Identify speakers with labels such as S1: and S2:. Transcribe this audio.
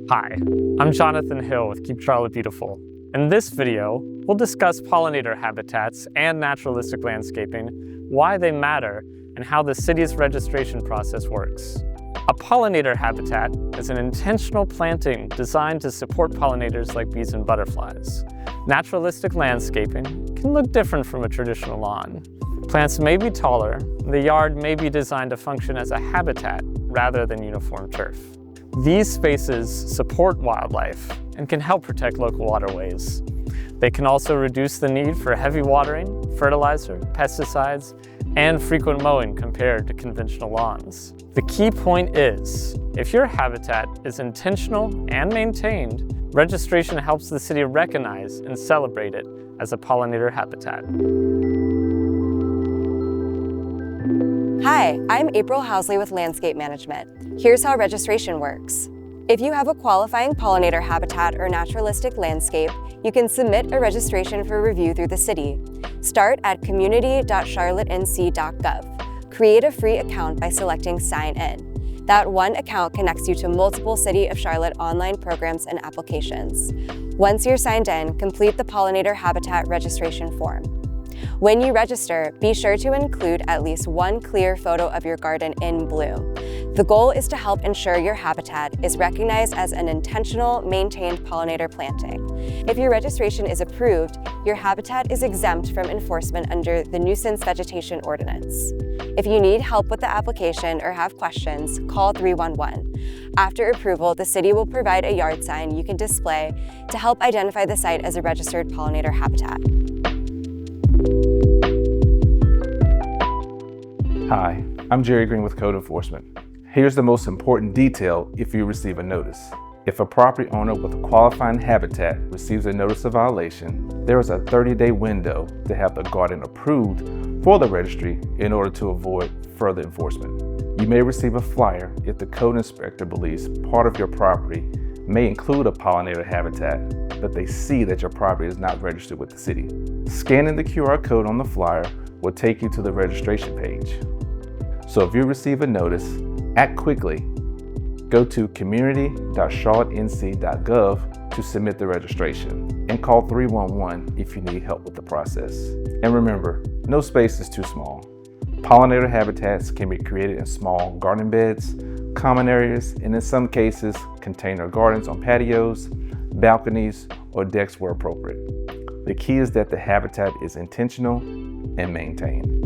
S1: Hi, I'm Jonathan Hill with Keep Charlotte Beautiful. In this video, we'll discuss pollinator habitats and naturalistic landscaping, why they matter, and how the city's registration process works. A pollinator habitat is an intentional planting designed to support pollinators like bees and butterflies. Naturalistic landscaping can look different from a traditional lawn. Plants may be taller, and the yard may be designed to function as a habitat rather than uniform turf. These spaces support wildlife and can help protect local waterways. They can also reduce the need for heavy watering, fertilizer, pesticides, and frequent mowing compared to conventional lawns. The key point is, if your habitat is intentional and maintained, registration helps the city recognize and celebrate it as a pollinator habitat.
S2: Hi, I'm April Hausle with Landscape Management. Here's how registration works. If you have a qualifying pollinator habitat or naturalistic landscape, you can submit a registration for review through the city. Start at community.charlottenc.gov. Create a free account by selecting Sign In. That one account connects you to multiple City of Charlotte online programs and applications. Once you're signed in, complete the pollinator habitat registration form. When you register, be sure to include at least one clear photo of your garden in blue. The goal is to help ensure your habitat is recognized as an intentional, maintained pollinator planting. If your registration is approved, your habitat is exempt from enforcement under the nuisance vegetation ordinance. If you need help with the application or have questions, call 311. After approval, the city will provide a yard sign you can display to help identify the site as a registered pollinator habitat.
S3: Hi, I'm Jerry Green with Code Enforcement. Here's the most important detail if you receive a notice. If a property owner with a qualifying habitat receives a notice of violation, there is a 30-day window to have the garden approved for the registry in order to avoid further enforcement. You may receive a flyer if the code inspector believes part of your property may include a pollinator habitat, but they see that your property is not registered with the city. Scanning the QR code on the flyer will take you to the registration page. So if you receive a notice, act quickly. Go to community.charlottenc.gov to submit the registration and call 311 if you need help with the process. And remember, no space is too small. Pollinator habitats can be created in small garden beds, common areas, and in some cases, container gardens on patios, balconies, or decks where appropriate. The key is that the habitat is intentional and maintained.